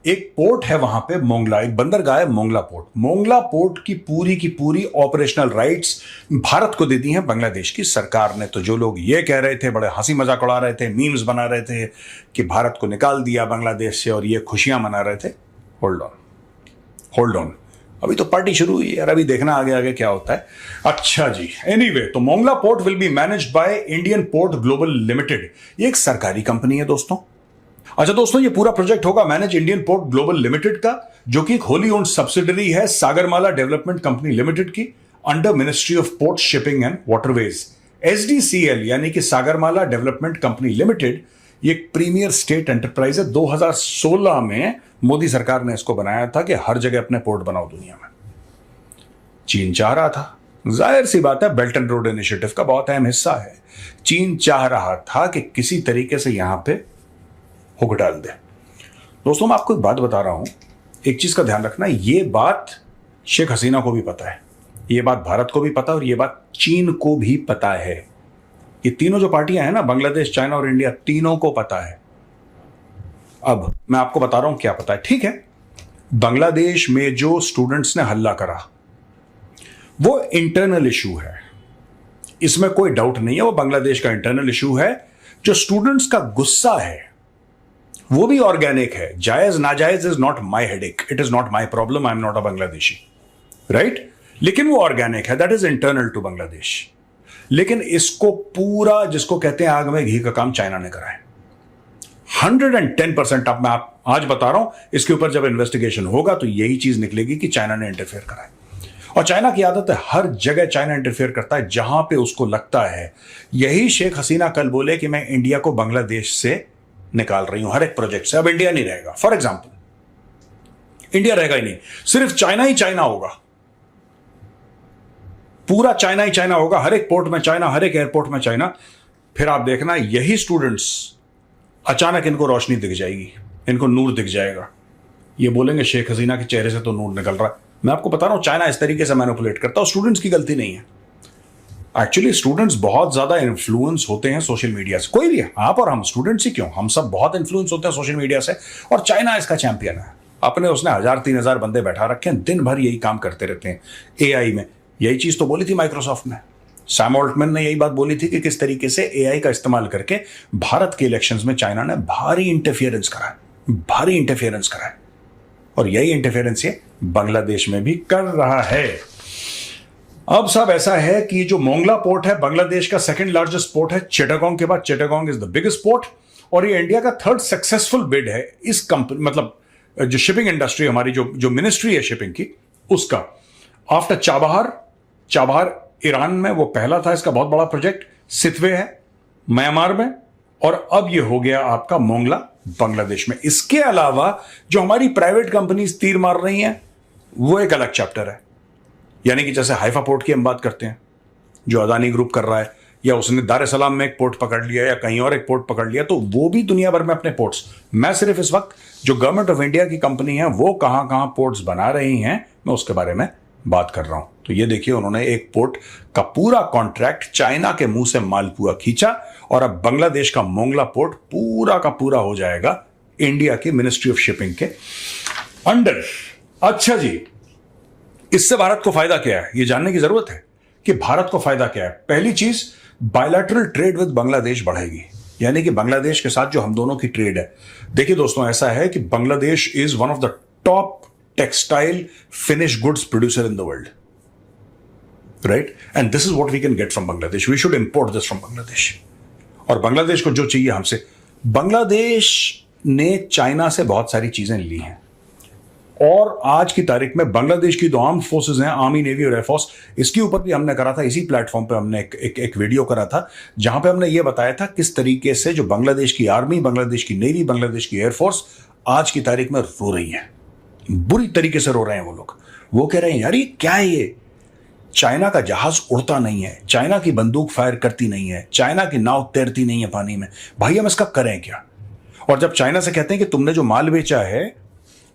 एक पोर्ट है वहां पे मोंगला, एक बंदरगाह है मोंगला पोर्ट। मोंगला पोर्ट की पूरी ऑपरेशनल राइट्स भारत को दे दी हैं बांग्लादेश की सरकार ने। तो जो लोग ये कह रहे थे, बड़े हंसी मजाक उड़ा रहे थे, मीम्स बना रहे थे कि भारत को निकाल दिया बांग्लादेश से और ये खुशियां मना रहे थे, होल्ड ऑन, अभी तो पार्टी शुरू हुई है, अभी देखना आगे आगे क्या होता है। अच्छा जी, एनीवे, तो Mongla port will be managed by Indian port global limited. ये एक सरकारी कंपनी है दोस्तों। अच्छा दोस्तों, ये पूरा प्रोजेक्ट होगा manage Indian port global limited का, जो कि एक होली ओन्ड सब्सिडरी है सागरमाला डेवलपमेंट कंपनी लिमिटेड की, under ministry of port shipping and waterways. SDCL यानी कि सागरमाला डेवलपमेंट कंपनी लिमिटेड, ये एक प्रीमियर स्टेट एंटरप्राइज है। 2016 में मोदी सरकार ने इसको बनाया था कि हर जगह अपने पोर्ट बनाओ दुनिया में। चीन चाह रहा था, जाहिर सी बात है, बेल्ट एंड रोड इनिशिएटिव का बहुत अहम हिस्सा है। चीन चाह रहा था कि किसी तरीके से यहां पे हुक डाल दे। दोस्तों, मैं आपको एक बात बता रहा हूं, एक चीज का ध्यान रखना, ये बात शेख हसीना को भी पता है, ये बात भारत को भी पता है और ये बात चीन को भी पता है। ये तीनों जो पार्टियां हैं ना, बांग्लादेश, चाइना और इंडिया, तीनों को पता है। अब मैं आपको बता रहा हूं क्या पता है। ठीक है, बांग्लादेश में जो स्टूडेंट्स ने हल्ला करा वो इंटरनल इशू है, इसमें कोई डाउट नहीं है, वो बांग्लादेश का इंटरनल इशू है। जो स्टूडेंट्स का गुस्सा है वो भी ऑर्गेनिक है। जायज नाजायज is not my headache, it is not my problem, I am not a Bangladeshi, right? लेकिन वो ऑर्गेनिक है, that is internal to Bangladesh. लेकिन इसको पूरा, जिसको कहते हैं आग में घी का काम, चाइना ने करा है 110%। अब मैं आप आज बता रहा हूं, इसके ऊपर जब इन्वेस्टिगेशन होगा तो यही चीज निकलेगी कि चाइना ने इंटरफेयर करा है। और चाइना की आदत है, हर जगह चाइना इंटरफेयर करता है जहां पे उसको लगता है। यही शेख हसीना कल बोले कि मैं इंडिया को बांग्लादेश से निकाल रही हूं हर एक प्रोजेक्ट से, अब इंडिया नहीं रहेगा। फॉर एग्जाम्पल, इंडिया रहेगा ही नहीं, सिर्फ चाइना ही चाइना होगा, पूरा चाइना ही चाइना होगा, हर एक पोर्ट में चाइना, हर एक एयरपोर्ट में चाइना। फिर आप देखना, यही स्टूडेंट्स अचानक इनको रोशनी दिख जाएगी, इनको नूर दिख जाएगा, ये बोलेंगे शेख हसीना के चेहरे से तो नूर निकल रहा है। मैं आपको बता रहा हूं, चाइना इस तरीके से मैनिपुलेट करता है, स्टूडेंट्स की गलती नहीं है। एक्चुअली स्टूडेंट्स बहुत ज्यादा इन्फ्लुएंस होते हैं सोशल मीडिया से, कोई भी है, आप और हम, स्टूडेंट्स ही क्यों, हम सब बहुत इन्फ्लुएंस होते हैं सोशल मीडिया से। और चाइना इसका चैंपियन है, अपने उसने 1000-3000 बंदे बैठा रखे हैं, दिन भर यही काम करते रहते हैं। AI में यही चीज तो बोली थी माइक्रोसॉफ्ट ने, सैम ऑल्टमैन ने यही बात बोली थी कि किस तरीके से AI का इस्तेमाल करके भारत के इलेक्शंस में चाइना ने भारी इंटरफियरेंस करा है, और यही इंटरफेरेंस ये बांग्लादेश में भी कर रहा है। अब सब ऐसा है कि जो मोंगला पोर्ट है बांग्लादेश का सेकंड लार्जेस्ट पोर्ट है चिटागोंग के बाद, Chittagong is the biggest port, और ये इंडिया का थर्ड सक्सेसफुल बिड है इस कंपनी, मतलब जो शिपिंग इंडस्ट्री हमारी, जो मिनिस्ट्री है शिपिंग की, उसका आफ्टर चाबहार ईरान में वो पहला था इसका बहुत बड़ा प्रोजेक्ट, सितवे है म्यांमार में, और अब ये हो गया आपका मोंगला बांग्लादेश में। इसके अलावा जो हमारी प्राइवेट कंपनीज तीर मार रही हैं वो एक अलग चैप्टर है। यानी कि जैसे हाइफा पोर्ट की हम बात करते हैं, जो अदानी ग्रुप कर रहा है, या उसने दार एस सलाम में एक पोर्ट पकड़ लिया या कहीं और एक पोर्ट पकड़ लिया, तो वो भी दुनिया भर में अपने पोर्ट्स, मैं सिर्फ इस वक्त जो गवर्नमेंट ऑफ इंडिया की कंपनी है वो कहां कहां पोर्ट्स बना रही हैं, मैं उसके बारे में बात कर रहा हूं। तो ये देखिए, उन्होंने एक पोर्ट का पूरा कॉन्ट्रैक्ट चाइना के मुंह से मालपुआ खींचा, और अब बांग्लादेश का मोंगला पोर्ट पूरा का पूरा हो जाएगा इंडिया की मिनिस्ट्री ऑफ शिपिंग के अंडर। अच्छा जी, इससे भारत को फायदा क्या है, ये जानने की जरूरत है कि भारत को फायदा क्या है। पहली चीज, बायलैटरल ट्रेड विद बांग्लादेश बढ़ेगी, यानी कि बांग्लादेश के साथ जो हम दोनों की ट्रेड है। देखिए दोस्तों, ऐसा है कि Bangladesh is one of the top textile finish goods producer in the world, right? And this is what we can get from Bangladesh, we should import this from Bangladesh. और बांग्लादेश को जो चाहिए हमसे, बांग्लादेश ने चाइना से बहुत सारी चीजें ली हैं, और आज की तारीख में बांग्लादेश की जो आर्म्ड फोर्सेस हैं, आर्मी, नेवी और एयरफोर्स, इसके ऊपर भी हमने करा था, इसी प्लेटफॉर्म पे हमने एक वीडियो करा था, जहां पे हमने ये बताया था किस तरीके से जो बांग्लादेश की आर्मी, बांग्लादेश की नेवी, बांग्लादेश की एयरफोर्स आज की तारीख में रो रही है, बुरी तरीके से रो रहे हैं वो लोग। वो कह रहे हैं, यार ये क्या है, ये चाइना का जहाज उड़ता नहीं है, चाइना की बंदूक फायर करती नहीं है, चाइना की नाव तैरती नहीं है पानी में, भाई हम इसका करें क्या? और जब चाइना से कहते हैं कि तुमने जो माल बेचा है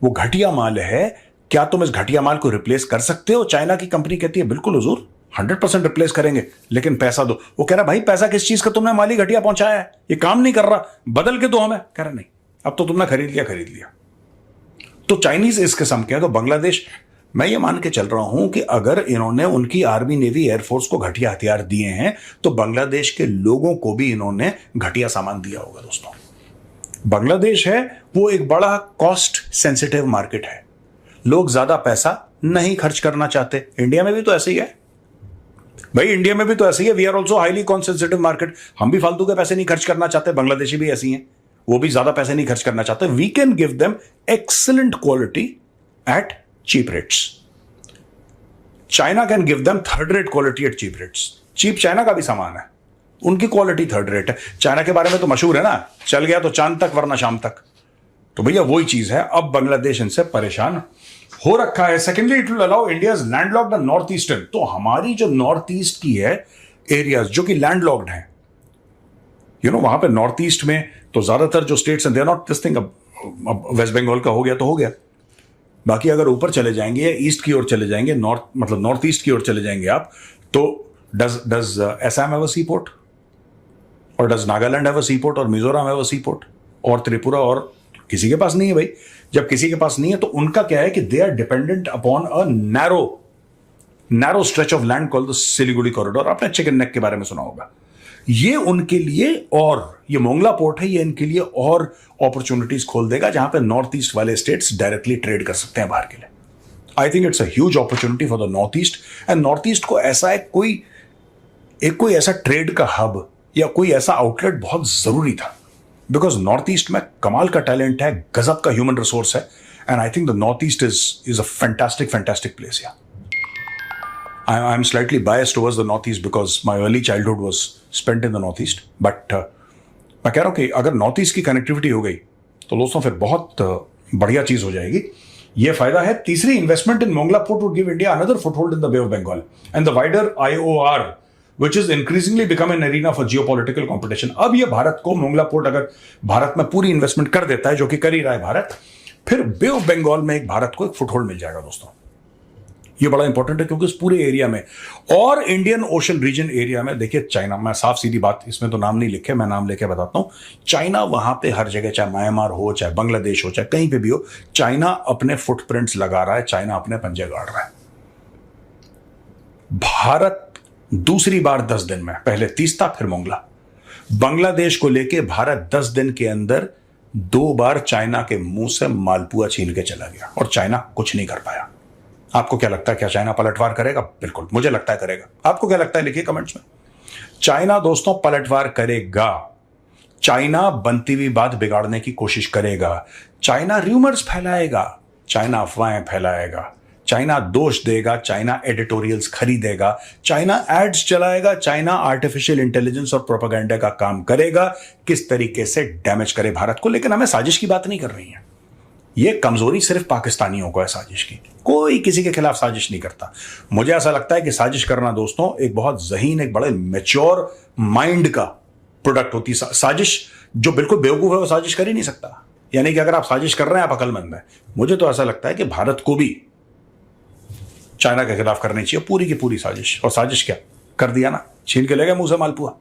वो घटिया माल है, क्या तुम इस घटिया माल को रिप्लेस कर सकते हो? चाइना की कंपनी कहती है, बिल्कुल हुजूर, 100% रिप्लेस करेंगे, लेकिन पैसा दो। वो कह रहा, भाई पैसा किस चीज का, तुमने माल ही घटिया पहुंचाया है, ये काम नहीं कर रहा, बदल के दो हमें। कह रहा नहीं, अब तो तुमने खरीद लिया, तो चाइनीज इस किस्म के हैं। तो बांग्लादेश, मैं ये मान के चल रहा हूं कि अगर इन्होंने उनकी आर्मी नेवी एयरफोर्स को घटिया हथियार दिए हैं तो बांग्लादेश के लोगों को भी इन्होंने घटिया सामान दिया होगा। दोस्तों, बांग्लादेश है वो एक बड़ा कॉस्ट सेंसिटिव मार्केट है, लोग ज्यादा पैसा नहीं खर्च करना चाहते। इंडिया में भी तो ऐसे ही है भाई, इंडिया में भी तो ऐसे ही है। We are also highly cost sensitive market. हम भी फालतू के पैसे नहीं खर्च करना चाहते, बांग्लादेशी भी ऐसी हैं, वो भी ज्यादा पैसे नहीं खर्च करना चाहते। We can give them excellent quality at cheap rates. China can give them third rate quality at cheap rates. Cheap China का भी सामान है, उनकी क्वालिटी थर्ड रेट है। चाइना के बारे में तो मशहूर है ना, चल गया तो चांद तक वरना शाम तक। तो भैया वही चीज है। अब बांग्लादेश इनसे परेशान हो रखा है। Secondly, it will allow India's landlocked north eastern. तो हमारी जो नॉर्थ ईस्ट की है एरियाज जो कि लैंडलॉक्ड हैं, वहां पे नॉर्थ ईस्ट में तो ज्यादातर जो स्टेट्स हैं they are not this thing. अब वेस्ट बंगाल का हो गया तो हो गया, बाकी अगर ऊपर चले जाएंगे या ईस्ट की ओर चले जाएंगे, नॉर्थ ईस्ट की ओर चले जाएंगे आप, तो does Assam have a sea port, और does Nagaland have a sea port, और Mizoram have a sea port, और त्रिपुरा, और किसी के पास नहीं है भाई। जब किसी के पास नहीं है तो उनका क्या है कि they are dependent upon a narrow stretch of land called the Siliguri corridor. आपने चिकन नेक के बारे में सुना होगा। ये उनके लिए, और ये मोंगला पोर्ट है, ये इनके लिए और अपॉर्चुनिटीज खोल देगा जहां पे नॉर्थ ईस्ट वाले स्टेट्स डायरेक्टली ट्रेड कर सकते हैं बाहर के लिए। I think it's a huge opportunity for the north east. And north east को ऐसा है कोई ऐसा ट्रेड का हब या कोई ऐसा आउटलेट बहुत जरूरी था, बिकॉज नॉर्थ ईस्ट में कमाल का टैलेंट है, गजब का ह्यूमन रिसोर्स है। And I think the north east is a fantastic place. या I'm slightly biased towards the Northeast because my early childhood was spent in the Northeast. But मैं कह रहा हूं कि अगर नॉर्थ ईस्ट की कनेक्टिविटी हो गई तो दोस्तों फिर बहुत बढ़िया चीज हो जाएगी। ये फायदा है। तीसरी, investment in Mongla port would give India another foothold in the Bay of Bengal and the wider IOR which is increasingly become an arena for geopolitical competition. अब ये भारत को, मोंगला पोर्ट अगर भारत में पूरी इन्वेस्टमेंट कर देता है, जो कि कर ही रहा है भारत, फिर बे ऑफ बंगाल में भारत को एक फुटहोल्ड मिल जाएगा। दोस्तों, ये बड़ा इंपॉर्टेंट है क्योंकि इस पूरे एरिया में और इंडियन ओशन रीजन एरिया में, देखिए चाइना, मैं साफ सीधी बात, इसमें तो नाम नहीं लिखे, मैं नाम लेके बताता हूं। चाइना वहां पे हर जगह, चाहे म्यांमार हो, चाहे बांग्लादेश हो, चाहे कहीं पे भी हो, चाइना अपने फुटप्रिंट्स लगा रहा है, चाइना अपने पंजे गाड़ रहा है। भारत दूसरी बार 10 दिन में, पहले तीस्ता फिर मोंगला, बांग्लादेश को लेके भारत 10 दिन के अंदर 2 बार चाइना के मुंह से मालपुआ छीन के चला गया और चाइना कुछ नहीं कर पाया। आपको क्या लगता है, क्या चाइना पलटवार करेगा? बिल्कुल, मुझे लगता है करेगा। आपको क्या लगता है, लिखिए कमेंट्स में। चाइना दोस्तों पलटवार करेगा। चाइना बनती हुई बात बिगाड़ने की कोशिश करेगा। चाइना र्यूमर्स फैलाएगा, चाइना अफवाहें फैलाएगा, चाइना दोष देगा, चाइना एडिटोरियल्स खरीदेगा, चाइना एड्स चलाएगा, चाइना आर्टिफिशियल इंटेलिजेंस और प्रोपेगेंडा का काम करेगा, किस तरीके से डैमेज करे भारत को। लेकिन हमें साजिश की बात नहीं कर रही है। ये कमजोरी सिर्फ पाकिस्तानियों को है साजिश की, कोई किसी के खिलाफ साजिश नहीं करता। मुझे ऐसा लगता है कि साजिश करना दोस्तों एक बहुत ज़हीन, एक बड़े मैच्योर माइंड का प्रोडक्ट होती है। साजिश जो बिल्कुल बेवकूफ है वो साजिश कर ही नहीं सकता। यानी कि अगर आप साजिश कर रहे हैं आप अकलमंद हैं। मुझे तो ऐसा लगता है कि भारत को भी चाइना के खिलाफ करनी चाहिए पूरी की पूरी साजिश। और साजिश क्या कर दिया ना, छीन के ले गए मुंह से मालपुआ।